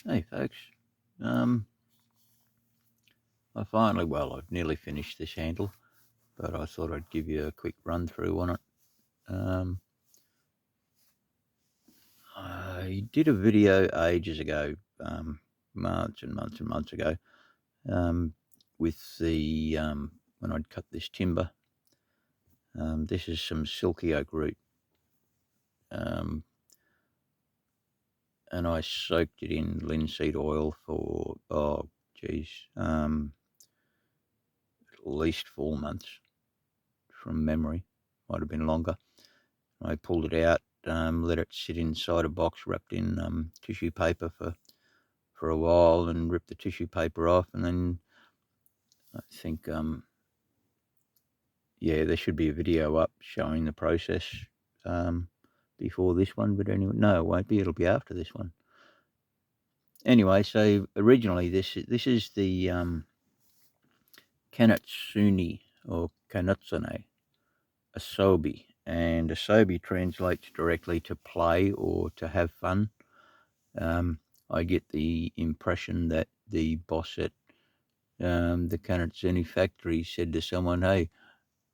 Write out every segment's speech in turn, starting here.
Hey folks, I've nearly finished this handle, but I thought I'd give you a quick run through on it. I did a video ages ago, months and months and months ago, with the when I'd cut this timber. This is some silky oak root, and I soaked it in linseed oil for at least 4 months from memory. Might have been longer. I pulled it out, let it sit inside a box wrapped in tissue paper for a while, and ripped the tissue paper off. And then I think, there should be a video up showing the process before this one. But anyway, no, it won't be. It'll be after this one. Anyway, so originally this is the Kanatsuni or Kanatsune asobi, and asobi translates directly to play or to have fun. I get the impression that the boss at the Kanatsuni factory said to someone, "Hey,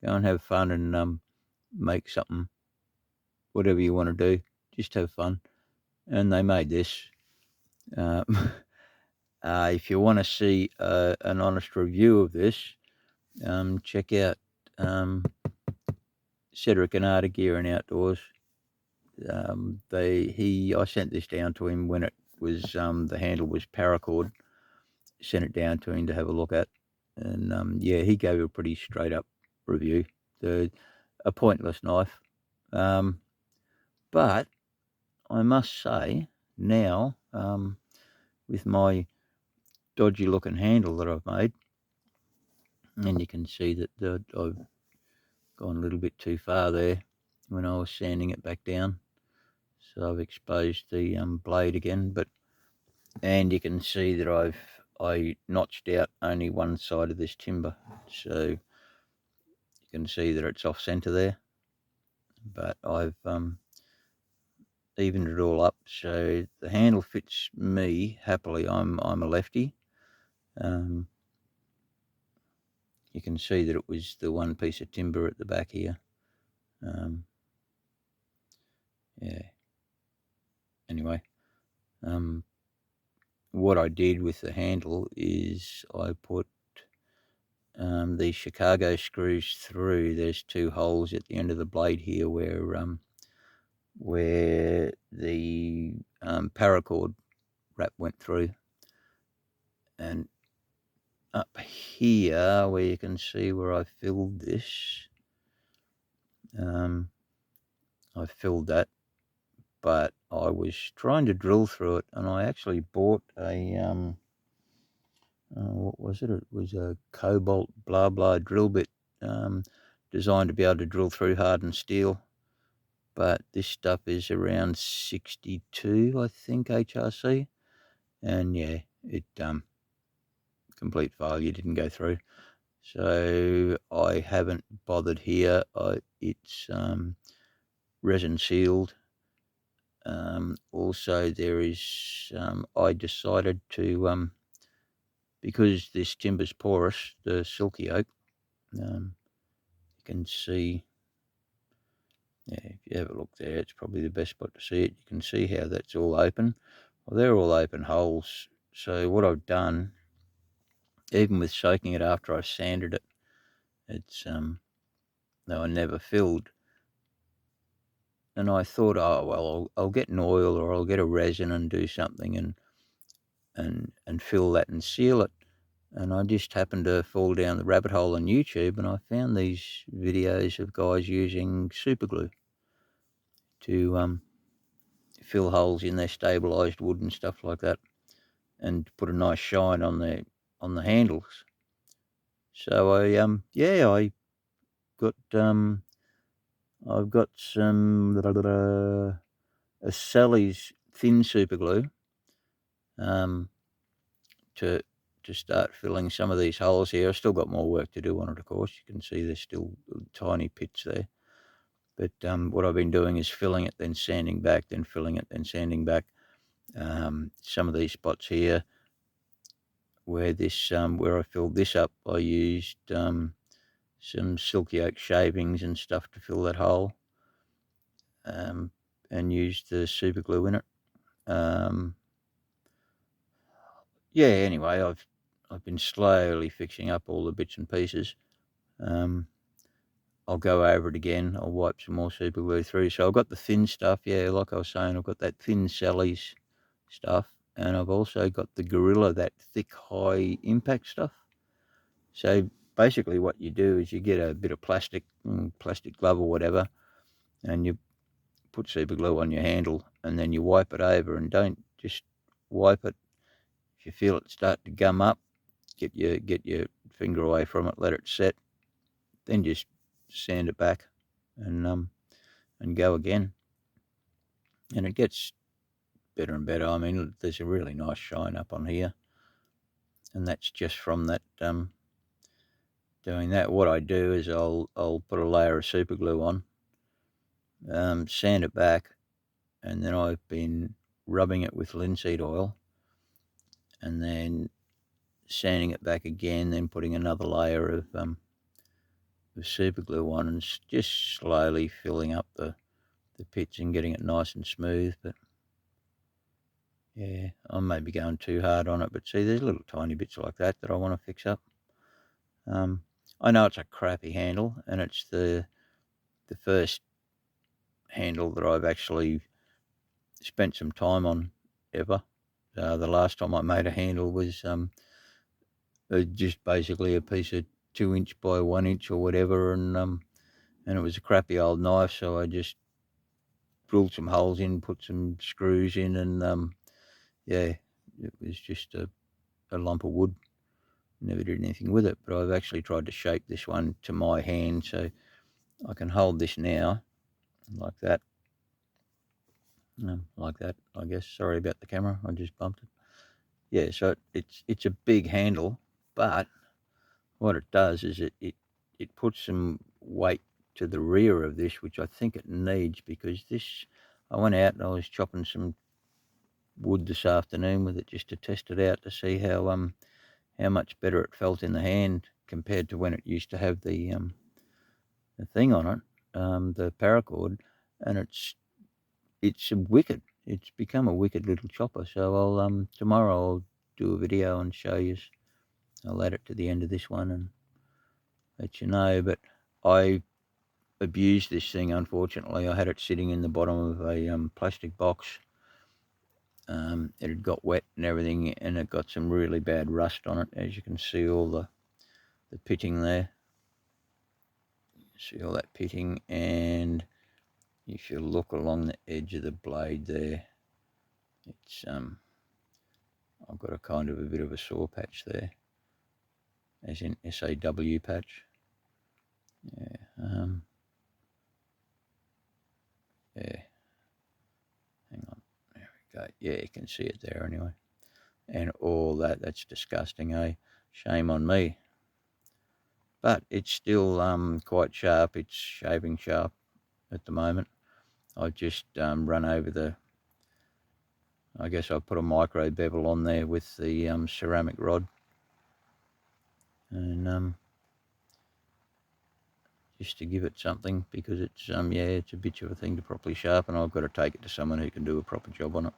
go and have fun and make something, whatever you want to do, just have fun." And they made this. Uh, if you want to see an honest review of this, check out Cedric and Art of Gear and Outdoors. I sent this down to him when it was the handle was paracord. Sent it down to him to have a look at, and he gave a pretty straight up review. A pointless knife, but I must say now, with my dodgy looking handle that I've made, and you can see that I've gone a little bit too far there when I was sanding it back down, so I've exposed the blade again. And you can see that I notched out only one side of this timber, so you can see that it's off center there, but I've evened it all up so the handle fits me happily. I'm a lefty. You can see that it was the one piece of timber at the back here. Anyway, what I did with the handle is I put these Chicago screws through. There's two holes at the end of the blade here where the paracord wrap went through, and up here where you can see where I filled this, I filled that, but I was trying to drill through it, and I actually bought a what was it? It was a cobalt blah blah drill bit, designed to be able to drill through hardened steel. But this stuff is around 62, I think, HRC, and it complete failure, didn't go through. So I haven't bothered here. It's resin sealed. Also, there is I decided to because this timber's porous, the silky oak. You can see, if you have a look there, it's probably the best spot to see it. You can see how that's all open. Well, they're all open holes. So what I've done, even with soaking it after I sanded it, it's they were never filled. And I thought, oh well, I'll get an oil or I'll get a resin and do something and fill that and seal it. And I just happened to fall down the rabbit hole on YouTube, and I found these videos of guys using super glue to fill holes in their stabilized wood and stuff like that, and put a nice shine on the handles. So I've got some a Sally's thin super glue to start filling some of these holes here. I've still got more work to do on it, of course. You can see there's still tiny pits there. But what I've been doing is filling it, then sanding back, then filling it, then sanding back. Some of these spots here where I filled this up, I used some silky oak shavings and stuff to fill that hole, and used the super glue in it. Yeah, anyway, I've been slowly fixing up all the bits and pieces. I'll go over it again. I'll wipe some more super glue through. So I've got the thin stuff. Yeah, like I was saying, I've got that thin Sally's stuff. And I've also got the Gorilla, that thick, high impact stuff. So basically what you do is you get a bit of plastic glove or whatever, and you put super glue on your handle, and then you wipe it over, and don't just wipe it. If you feel it start to gum up, get your finger away from it, let it set, then just sand it back and go again. And it gets better and better. I mean, there's a really nice shine up on here, and that's just from that doing that. What I do is I'll put a layer of super glue on, sand it back, and then I've been rubbing it with linseed oil, and then sanding it back again, then putting another layer of super glue on, and just slowly filling up the pits and getting it nice and smooth. But yeah, I may be going too hard on it, but see, there's little tiny bits like that I want to fix up. I know it's a crappy handle, and it's the first handle that I've actually spent some time on ever. The last time I made a handle was just basically a piece of 2-inch by 1-inch or whatever, and it was a crappy old knife, so I just drilled some holes in, put some screws in, and yeah, it was just a lump of wood. Never did anything with it, but I've actually tried to shape this one to my hand, so I can hold this now like that. Like that, I guess. Sorry about the camera, I just bumped it. Yeah, so it's a big handle, but what it does is it puts some weight to the rear of this, which I think it needs, because this, I went out and I was chopping some wood this afternoon with it just to test it out to see how much better it felt in the hand compared to when it used to have the thing on it, the paracord, and it's a wicked. It's become a wicked little chopper. So I'll tomorrow I'll do a video and show you. I'll add it to the end of this one and let you know. But I abused this thing. Unfortunately, I had it sitting in the bottom of a plastic box. It had got wet and everything, and it got some really bad rust on it. As you can see, all the pitting there. See all that pitting, and if you look along the edge of the blade there, it's I've got a kind of a bit of a saw patch there, as in SAW patch. Yeah, yeah. Hang on, there we go. Yeah, you can see it there anyway. And all that's disgusting, eh? Shame on me. But it's still quite sharp. It's shaving sharp at the moment. I just run over the, I guess I put a micro bevel on there with the ceramic rod, and just to give it something, because it's yeah, it's a bitch of a thing to properly sharpen. I've got to take it to someone who can do a proper job on it.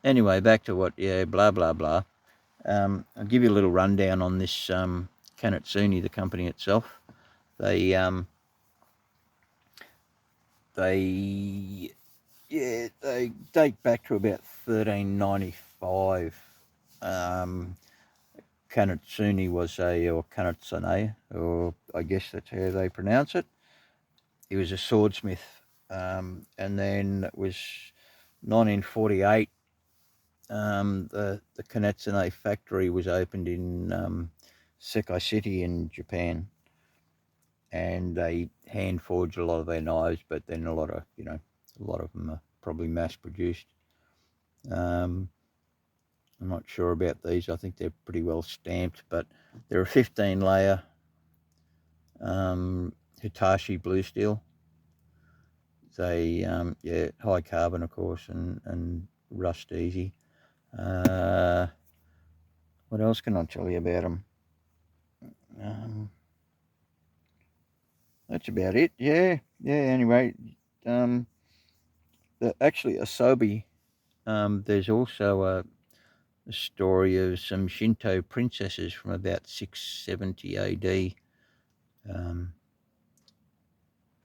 Anyway, back to what, yeah, blah blah blah. I'll give you a little rundown on this Kanatsuni, the company itself. They they date back to about 1395. Kanatsuni was or Kanatsune, or I guess that's how they pronounce it. He was a swordsmith, and then it was 1948. The Kanatsune factory was opened in Sekai City in Japan, and they hand forged a lot of their knives, but then a lot of them are probably mass produced. I'm not sure about these. I think they're pretty well stamped, but they're a 15 layer Hitachi blue steel. They, yeah, high carbon, of course, and rust easy. What else can I tell you about them? That's about it. Yeah. Anyway, actually, Asobi. There's also a story of some Shinto princesses from about 670 AD.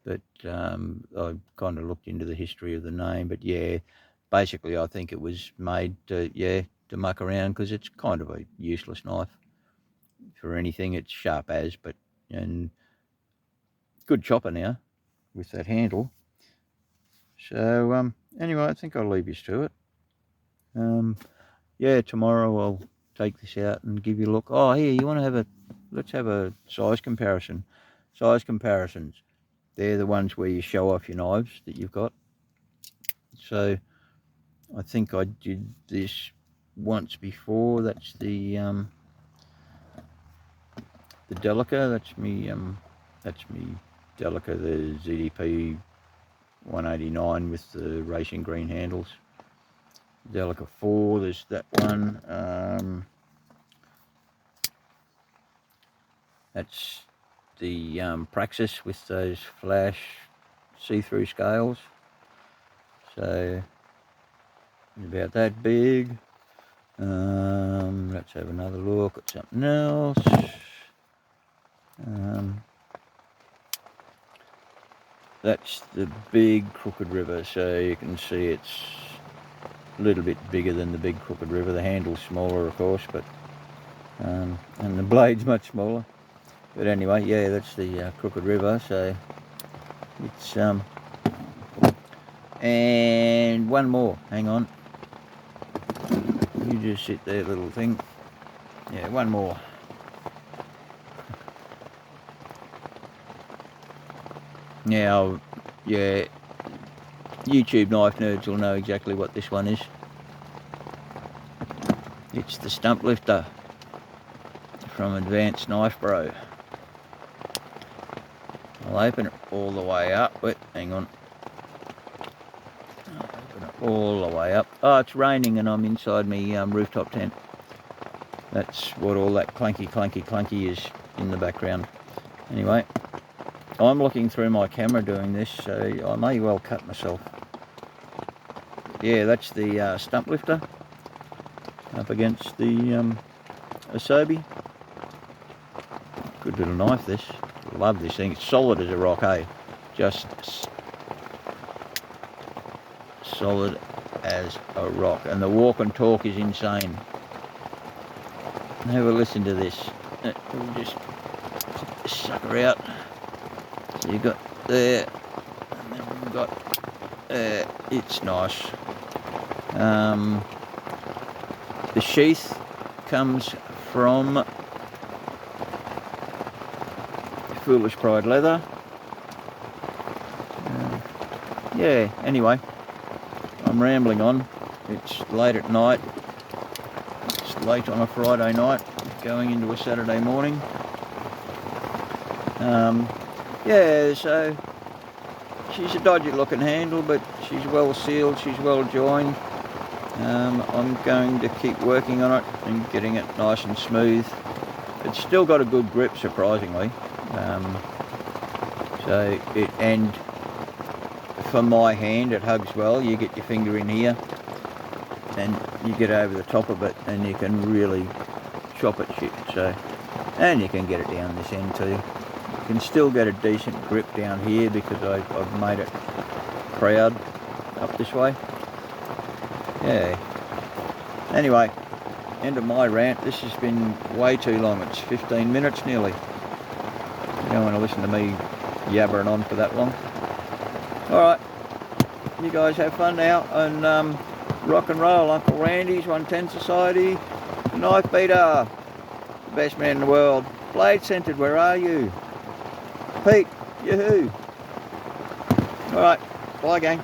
But I kind of looked into the history of the name. But yeah, basically, I think it was made to muck around, because it's kind of a useless knife for anything. It's sharp as, and good chopper now with that handle. So anyway, I think I'll leave you to it. Yeah, tomorrow I'll take this out and give you a look. Oh, here, you want to let's have a size comparison. Size comparisons. They're the ones where you show off your knives that you've got. So I think I did this once before. That's the Delica. That's me Delica, the ZDP 189 with the racing green handles. Delica 4, there's that one. That's the Praxis with those flash see-through scales. So about that big. Let's have another look at something else. That's the big Crooked River, so you can see it's a little bit bigger than the big Crooked River. The handle's smaller, of course, but and the blade's much smaller. But anyway, yeah, that's the Crooked River. So it's and one more. Hang on, you just sit there, little thing. Yeah, one more. Now, yeah, YouTube knife nerds will know exactly what this one is. It's the Stump Lifter from Advanced Knife Bro. I'll open it all the way up. Wait, hang on. I'll open it all the way up. Oh, it's raining and I'm inside my rooftop tent. That's what all that clanky is in the background. Anyway, I'm looking through my camera doing this, so I may well cut myself. Yeah, that's the Stump Lifter up against the Asobi. Good little knife, this. Love this thing. It's solid as a rock, eh? Just solid as a rock. And the walk and talk is insane. Have a listen to this. We'll just pop this sucker out. So you've got there, and then we've got there. It's nice. The sheath comes from Foolish Pride leather. Yeah, anyway, I'm rambling on. It's late at night. It's late on a Friday night, going into a Saturday morning. Yeah, so she's a dodgy looking handle, but she's well sealed, she's well joined. I'm going to keep working on it and getting it nice and smooth. It's still got a good grip, surprisingly. And for my hand, it hugs well. You get your finger in here and you get over the top of it and you can really chop it shit. So, and you can get it down this end too. You can still get a decent grip down here because I've made it proud up this way. Yeah. Anyway, end of my rant. This has been way too long. It's 15 minutes nearly. You don't want to listen to me yabbering on for that long. Alright, you guys have fun now, and rock and roll. Uncle Randy's 110 Society, the Knife Beater, the best man in the world. Blade Centered, where are you? Pete, yoo-hoo. Alright, bye gang.